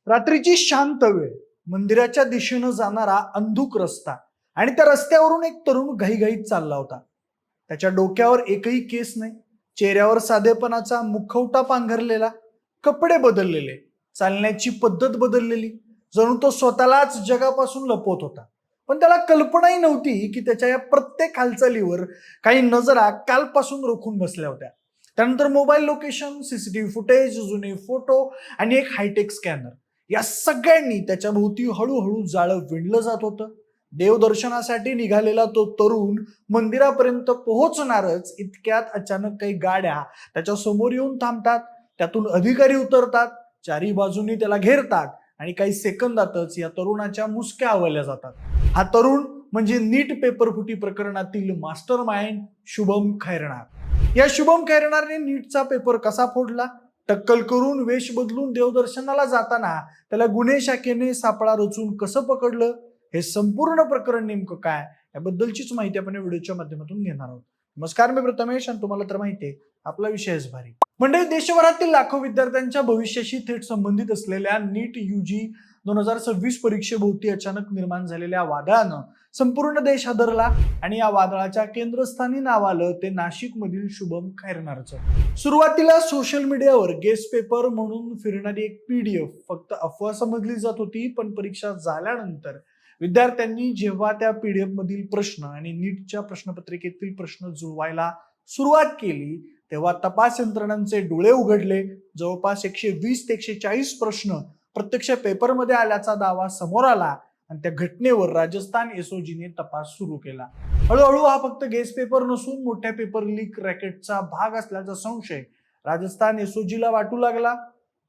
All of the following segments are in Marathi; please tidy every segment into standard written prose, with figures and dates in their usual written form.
रात्रीची शांत वेळ, मंदिराच्या दिशेनं जाणारा अंधुक रस्ता आणि त्या रस्त्यावरून एक तरुण घाईघाईत चालला होता. त्याच्या डोक्यावर एकही केस नाही, चेहऱ्यावर साधेपणाचा मुखवटा पांघरलेला, कपडे बदललेले, चालण्याची पद्धत बदललेली, जणू तो स्वतःलाच जगापासून लपवत होता. पण त्याला कल्पनाही नव्हती की त्याच्या या प्रत्येक हालचालीवर काही नजरा कालपासून रोखून बसल्या होत्या. त्यानंतर मोबाईल लोकेशन, सीसीटीव्ही फुटेज, जुने फोटो आणि एक हायटेक स्कॅनर, या सगळ्यांनी त्याच्या भोवती हळूहळू जाळं विणलं जात होतं. देवदर्शनासाठी निघालेला तो तरुण मंदिरापर्यंत पोहोचणारच इतक्यात अचानक काही गाड्या त्याच्या समोर येऊन थांबतात. त्यातून अधिकारी उतरतात, चारी बाजूनी त्याला घेरतात आणि काही सेकंदातच या तरुणाच्या मुसक्या आवळल्या जातात. हा तरुण म्हणजे नीट पेपर फुटी प्रकरणातील मास्टर माइंड शुभम खैरनार. या शुभम खैरनारने नीटचा पेपर कसा फोडला, टक्कल करून वेश बदलून देवदर्शनाला जाताना त्याला गुन्हे शाखेने सापळा रचून कसं पकडलं, हे संपूर्ण प्रकरण नेमकं काय याबद्दलचीच माहिती आपण व्हिडिओच्या माध्यमातून घेणार आहोत. नमस्कार, मी प्रथमेश आणि तुम्हाला तर माहिती आहे आपला विषयच भारी. म्हणजे देशभरातील लाखो विद्यार्थ्यांच्या भविष्याशी थेट संबंधित असलेल्या नीट UG 2026 परीक्षेभोवती अचानक निर्माण झालेल्या वादळानं संपूर्ण देश हादरला आणि या वादळाच्या केंद्रस्थानी नाव आलं ते नाशिक मधील शुभम खैरनारचं. सुरुवातीला सोशल मीडियावर गेस्ट पेपर म्हणून फिरणारी एक PDF फक्त अफवा समजली जात होती, पण परीक्षा झाल्यानंतर विद्यार्थ्यांनी जेव्हा त्या PDF मधील प्रश्न आणि नीटच्या प्रश्नपत्रिकेतील प्रश्न जुळवायला सुरुवात केली तेव्हा तपास यंत्रणांचे डोळे उघडले. जवळपास 120 ते 140 प्रश्न प्रत्यक्ष पेपरमध्ये आल्याचा दावा समोर आला आणि त्या घटनेवर राजस्थान SOGने तपास सुरू केला. हळूहळू हा फक्त गेस्ट पेपर नसून मोठ्या पेपर लीक रॅकेटचा भाग असल्याचा संशय राजस्थान SOGला वाटू लागला.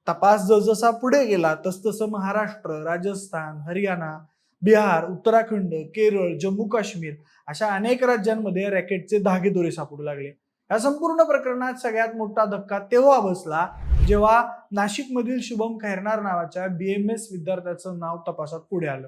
तपास जसजसा पुढे गेला तसतसं महाराष्ट्र, राजस्थान, हरियाणा, बिहार, उत्तराखंड, केरळ, जम्मू काश्मीर अशा अनेक राज्यांमध्ये रॅकेटचे धागेदोरे सापडू लागले. या संपूर्ण प्रकरणात सगळ्यात मोठा धक्का तेव्हा बसला जेव्हा नाशिकमधील शुभम खैरनार नावाच्या BMS विद्यार्थ्याचं नाव तपासात पुढे आलं.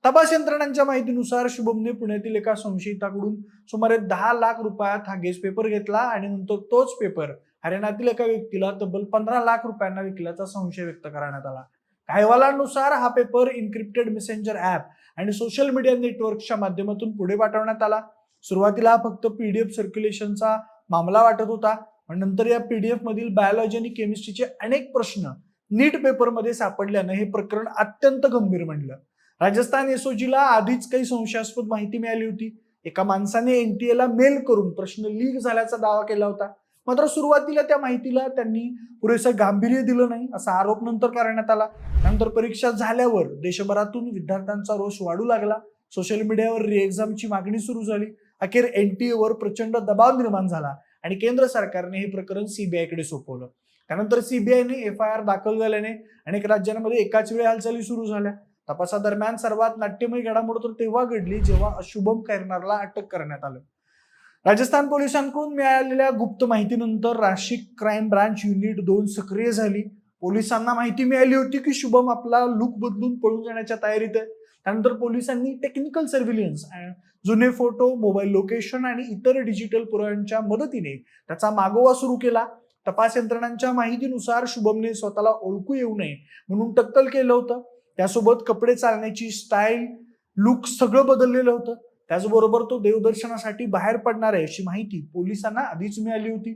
तपास यंत्रणांच्या माहितीनुसार शुभमने पुण्यातील एका संशयिताकडून सुमारे 10 लाख रुपयात हा गेस्ट पेपर घेतला आणि नंतर तोच पेपर हरियाणातील एका व्यक्तीला तब्बल 15 लाख रुपयांना विकल्याचा संशय व्यक्त करण्यात आला. अहवालानुसार हा पेपर इन्क्रिप्टेड मेसेंजर ऍप आणि सोशल मीडिया नेटवर्कच्या माध्यमातून पुढे पाठवण्यात आला. सुरुवातीला फक्त PDF सर्क्युलेशनचा मामला वाटत होता, पण नंतर या PDF मधील बायोलॉजी आणि केमिस्ट्रीचे अनेक प्रश्न नीट पेपरमध्ये सापडल्यानं हे प्रकरण अत्यंत गंभीर बनलं. राजस्थान SOGला आधीच काही संशयास्पद माहिती मिळाली होती. एका माणसाने NTA मेल करून प्रश्न लीक झाल्याचा दावा केला होता. मात्र सुरुवातीला त्या माहितीला त्यांनी पुरेसं गांभीर्य दिलं नाही असा आरोप नंतर करण्यात आला. नंतर परीक्षा झाल्यावर देशभरातून विद्यार्थ्यांचा रोष वाढू लागला. सोशल मीडियावर रिएक्झामची मागणी सुरू झाली. अखेर NTA प्रचंड दबाव निर्माण झाला आणि केंद्र सरकारने हे प्रकरण CBIकडे सोपवलं. त्यानंतर CBIने FIR दाखल झाल्याने अनेक राज्यांमध्ये एकाच वेळी हालचाली सुरू झाल्या. तपासादरम्यान सर्वात नाट्यमय घडामोड तर तेव्हा घडली जेव्हा शुभम खैरनारला अटक करण्यात आलं. राजस्थान पोलिसांकडून मिळालेल्या गुप्त माहितीनंतर नाशिक क्राईम ब्रांच युनिट 2 सक्रिय झाली. पोलिसांना माहिती मिळाली होती की शुभम आपला लुक बदलून पळून जाण्याच्या तयारीत आहे. त्यानंतर पोलिसांनी टेक्निकल सर्व्हिलन्स, जुने फोटो, मोबाईल लोकेशन आणि इतर डिजिटल पुराव्यांच्या मदतीने त्याचा मागोवा सुरू केला. तपास यंत्रणांच्या माहितीनुसार शुभमने स्वतःला ओळखू येऊ नये म्हणून टक्कल केलं होतं. त्यासोबत कपडे, चालण्याची स्टाईल, लुक सगळं बदललेलं होतं. त्याचबरोबर तो देवदर्शनासाठी बाहेर पडणार आहे अशी माहिती पोलिसांना आधीच मिळाली होती.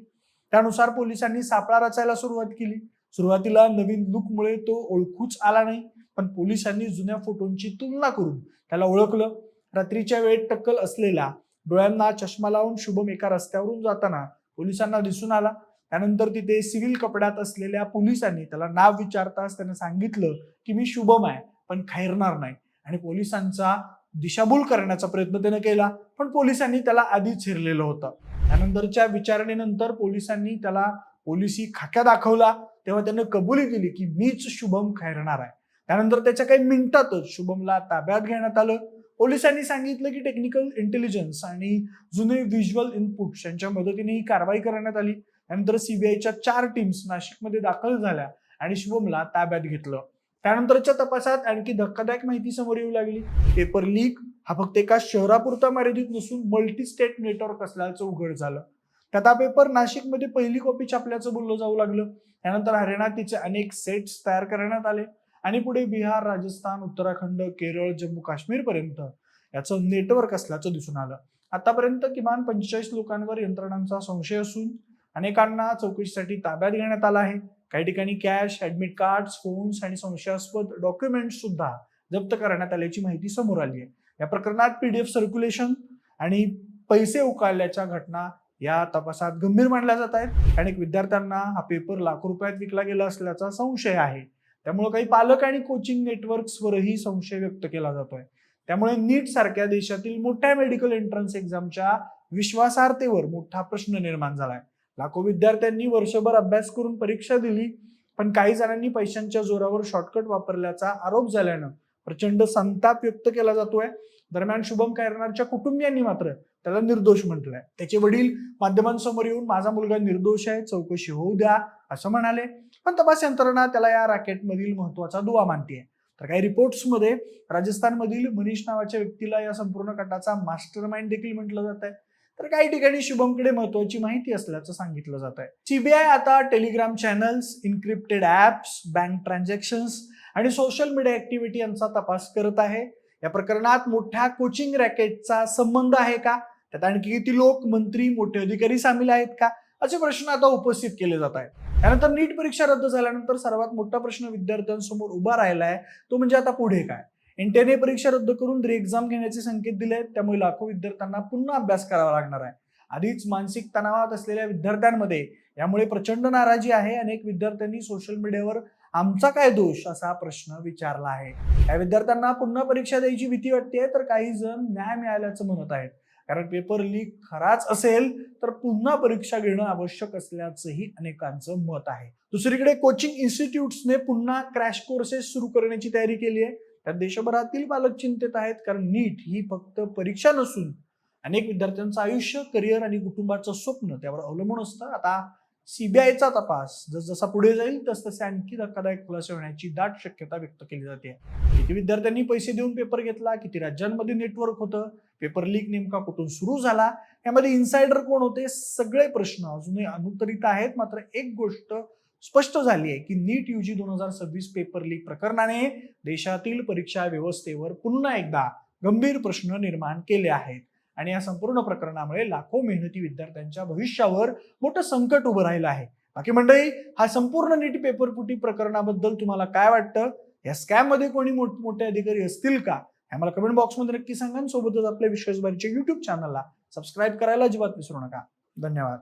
त्यानुसार पोलिसांनी सापळा रचायला सुरुवात केली. सुरुवातीला नवीन लुकमुळे तो ओळखूच आला नाही, पण पोलिसांनी जुन्या फोटोंची तुलना करून त्याला ओळखलं. रात्रीच्या वेळेत टक्कल असलेला, डोळ्यांना चष्मा लावून शुभम एका रस्त्यावरून जाताना पोलिसांना दिसून आला. त्यानंतर तिथे सिव्हिल कपड्यात असलेल्या पोलिसांनी त्याला नाव विचारताच त्याने सांगितलं की मी शुभम आहे पण खैरनार नाही, आणि पोलिसांचा दिशाभूल करण्याचा प्रयत्न त्याने केला, पण पोलिसांनी त्याला आधीच हेरलेलं होतं. त्यानंतरच्या विचारणेनंतर पोलिसांनी त्याला पोलिसी खाक्या दाखवला तेव्हा त्याने कबुली दिली की मीच शुभम खैरनार आहे. त्यानंतर त्याच्या काही मिनिटातच शुभमला ताब्यात घेण्यात आलं. पोलिसांनी सांगितलं की टेक्निकल इंटेलिजन्स आणि जुने व्हिज्युअल इनपुट्स यांच्या मदतीने ही कारवाई करण्यात आली. त्यानंतर CBIच्या 4 टीम्स नाशिकमध्ये दाखल झाल्या आणि शुभमला ताब्यात घेतलं. त्यानंतरच्या तपासात आणखी धक्कादायक माहिती समोर येऊ लागली. पेपर लीक हा फक्त एका शहरापुरता मर्यादित नसून मल्टी स्टेट नेटवर्क असल्याचं उघड झालं. त्यात हा पेपर नाशिकमध्ये पहिली कॉपी छापल्याचं बोललं जाऊ लागलं. त्यानंतर हरियाणात तिचे अनेक सेट्स तयार करण्यात आले. आणि पुढे बिहार, राजस्थान, उत्तराखंड, केरळ, जम्मू काश्मीर पर्यंत याचं नेटवर्क असल्याचं दिसून आलं. आतापर्यंत किमान 45 लोकांवर यंत्रणांचा संशय असून अनेकांना चौकशीसाठी ताब्यात घेण्यात आला आहे. काही ठिकाणी कॅश, ऍडमिट कार्ड्स, फोन्स आणि संशयास्पद डॉक्युमेंट्स सुद्धा जप्त करण्यात आल्याची माहिती समोर आली आहे. या प्रकरणात पीडीएफ सर्क्युलेशन आणि पैसे उकळल्याच्या घटना या तपासात गंभीर मानल्या जात आहेत. अनेक विद्यार्थ्यांना हा पेपर लाखो रुपयात विकला गेला असल्याचा संशय आहे. त्यामुळे काही पालक आणि कोचिंग नेटवर्क्सवरही संशय व्यक्त केला जातोय. त्यामुळे नीट सारख्या देशातील मोठ्या मेडिकल एंट्रन्स एक्झामच्या विश्वासार्हतेवर मोठा प्रश्न निर्माण झालाय. लाखो विद्यार्थ्यांनी वर्षभर अभ्यास करून परीक्षा दिली, पण काही जणांनी पैशांच्या जोरावर शॉर्टकट वापरल्याचा आरोप झाल्यानं प्रचंड संताप व्यक्त केला जातोय. दरम्यान शुभम कैरनारच्या कुटुंबियांनी मात्र त्याला निर्दोष म्हटलंय. त्याचे वडील माध्यमांसमोर येऊन माझा मुलगा निर्दोष आहे, चौकशी होऊ द्या असं म्हणाले. पण तपास यंत्रणा त्याला या रॅकेटमधील महत्वाचा दुवा मानतीये. तर काही रिपोर्ट्समध्ये राजस्थानमधील मनीष नावाच्या व्यक्तीला या संपूर्ण कटाचा मास्टरमाइंड देखील म्हटलं जात आहे. तर काही ठिकाणी शुभमकडे महत्वाची माहिती असल्याचं सांगितलं जात आहे. सीबीआय आता Telegram channels, encrypted apps, bank transactions आणि सोशल मीडिया ऍक्टिव्हिटी यांचा तपास करत आहे. या प्रकरणात मोठ्या कोचिंग रॅकेटचा संबंध आहे का? त्यात आणखी किती लोक, मंत्री, मोठे अधिकारी सामील आहेत का? असे प्रश्न आता उपस्थित केले जात आहेत. त्यानंतर नीट परीक्षा रद्द झाल्यानंतर सर्वात मोठा प्रश्न विद्यार्थ्यांसमोर उभा राहिलाय तो म्हणजे आता पुढे काय? एनटीएने परीक्षा रद्द करून री एक्झाम घेण्याचे संकेत दिले आहेत. त्यामुळे लाखो विद्यार्थ्यांना पुन्हा अभ्यास करावा लागणार आहे. आधीच मानसिक तणावात असलेल्या विद्यार्थ्यांमध्ये यामुळे प्रचंड नाराजी आहे. अनेक विद्यार्थ्यांनी सोशल मीडियावर आमचा काय दोष असा प्रश्न विचारला आहे. या विद्यार्थ्यांना पुन्हा परीक्षा द्यायची भीती वाटते, तर काही जण न्याय मिळाल्याचं म्हणत आहेत. कारण पेपर लीक खराच असेल तर पुन्हा परीक्षा घेणं आवश्यक असल्याचंही अनेकांचं मत आहे. दुसरीकडे कोचिंग इन्स्टिट्यूट्सने पुन्हा क्रॅश कोर्सेस सुरू करण्याची तयारी केली आहे. त्यात देशभरातील पालक चिंतेत आहेत, कारण नीट ही फक्त परीक्षा नसून अनेक विद्यार्थ्यांचं आयुष्य, करिअर आणि कुटुंबाचं स्वप्न त्यावर अवलंबून असतं. आता सीबीआयचा तपास जसा पुढे जाईल तसतसे आणखी धक्कादायक खुलासे होण्याची दाट शक्यता व्यक्त केली जाते. किती विद्यार्थ्यांनी पैसे देऊन पेपर घेतला, किती राज्यांमध्ये नेटवर्क होतं, पेपर लीक नेमका कुठून सुरू झाला, यामध्ये इन्सायडर कोण होते, सगळे प्रश्न अजूनही अनुत्तरित आहेत. मात्र एक गोष्ट स्पष्ट झाली आहे की नीट यूजी 2026 पेपर लीक प्रकरणाने देशातील परीक्षा व्यवस्थेवर पुन्हा एकदा गंभीर प्रश्न निर्माण केले आहेत. आणि या संपूर्ण प्रकरणामुळे लाखो मेहनती विद्यार्थ्यांच्या भविष्यावर मोठं संकट उभं राहिलं आहे. बाकी मंडळी, हा संपूर्ण नीट पेपर फुटी प्रकरणाबद्दल तुम्हाला काय वाटतं? या स्कॅम मध्ये कोणी मोठमोठे अधिकारी असतील का? हे मला कमेंट बॉक्समध्ये नक्की सांगा. सोबतच आपल्या विश्वासबारीच्या युट्यूब चॅनलला सबस्क्राईब करायला अजिबात विसरू नका. धन्यवाद.